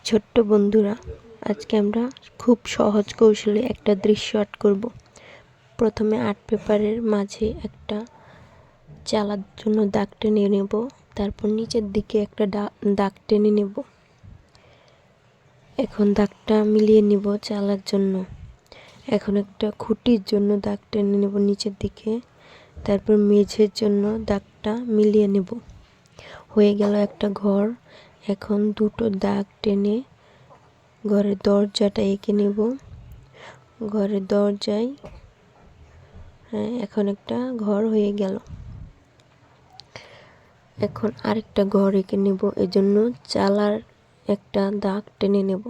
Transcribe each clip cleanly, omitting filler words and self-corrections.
ছোট্ট বন্ধুরা, আজকে আমরা খুব সহজ কৌশলে একটা দৃশ্য আর্ট করব। প্রথমে আর্ট পেপারের মাঝে একটা চালার জন্য দাগ টেনে নেব, তারপর নিচের দিকে একটা দাগ টেনে নেব। এখন দাগটা মিলিয়ে নিব চালার জন্য। এখন একটা খুঁটির জন্য দাগ টেনে নেব নিচের দিকে, তারপর মেঝের জন্য দাগটা মিলিয়ে নেব। হয়ে গেল একটা ঘর। এখন দুটো দাগ টেনে ঘরের দরজাটা এঁকে নেব। ঘরের দরজায় এখন একটা ঘর হয়ে গেল। এখন আরেকটা ঘর এঁকে নেব, এজন্য চালার একটা দাগ টেনে নেব।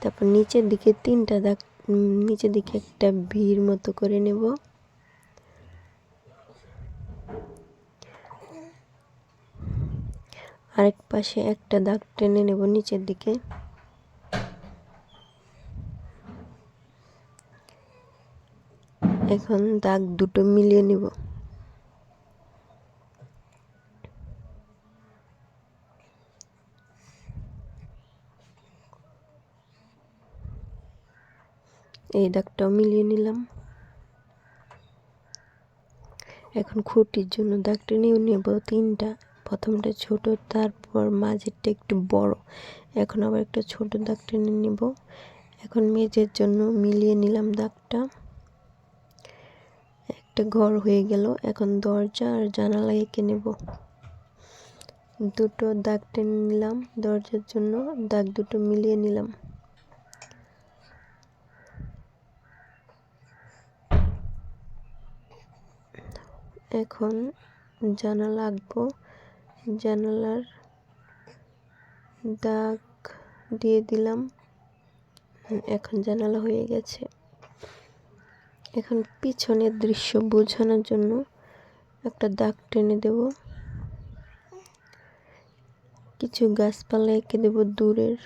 তারপর নিচের দিকে তিনটা দাগ, নিচের দিকে একটা ভির মতো করে নেব। আরেক পাশে একটা দাগ টেনে নেব নিচের দিকে। এখন দাগ দুটো মিলিয়ে নিব। এই দাগটাও মিলিয়ে নিলাম। এখন খুঁটির জন্য দাগ টেনেও নেব তিনটা। প্রথমটা ছোট, তারপর মাঝেরটা একটু বড়। এখন আবার একটা ছোট দাগ টেনে নেব। এখন মেঝের জন্য মিলিয়ে নিলাম দাগটা। একটা ঘর হয়ে গেল। এখন দরজা আর জানালা এঁকে নেব। দুটো দাগ টেনে নিলাম, দরজার জন্য দাগ দুটো মিলিয়ে নিলাম। এখন জানালা আঁকবো। জানালার দাগ দিয়ে দিলাম। এখন জানালা হয়ে গেছে। এখন পিছনের দৃশ্য বোঝানোর জন্য একটা দাগ টেনে দেব। কিছু গাছপালা এঁকে দেব দূরের।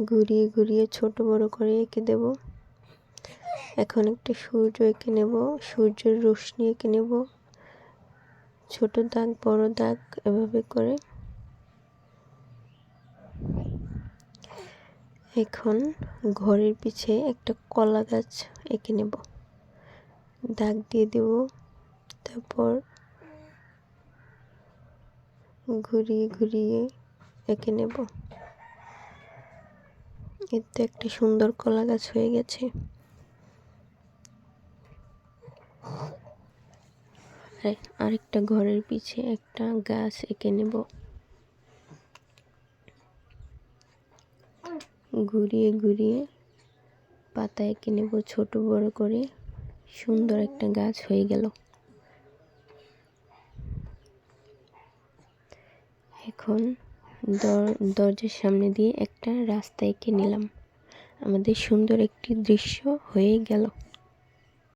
ঘুরিয়ে ঘুরিয়ে ছোট বড় করে এঁকে দেব। এখন একটা সূর্য এঁকে নেব, সূর্যের রশ্মি এঁকে নেব। ছোট দাগ বড় দাগ এভাবে করে। এখন ঘরের পিছে একটা কলা গাছ এঁকে নেব, দাগ দিয়ে দেব। তারপর ঘুরিয়ে ঘুরিয়ে এঁকে নেব। এতে একটা সুন্দর কলা গাছ হয়ে গেছে। আরেকটা ঘরের পিছে একটা গাছ এঁকে নেব। ঘুরিয়ে ঘুরিয়ে পাতা এঁকে নেব ছোট বড় করে। সুন্দর একটা গাছ হয়ে গেল। এখন দরজার সামনে দিয়ে একটা রাস্তা এঁকে নিলাম। আমাদের সুন্দর একটি দৃশ্য হয়ে গেল।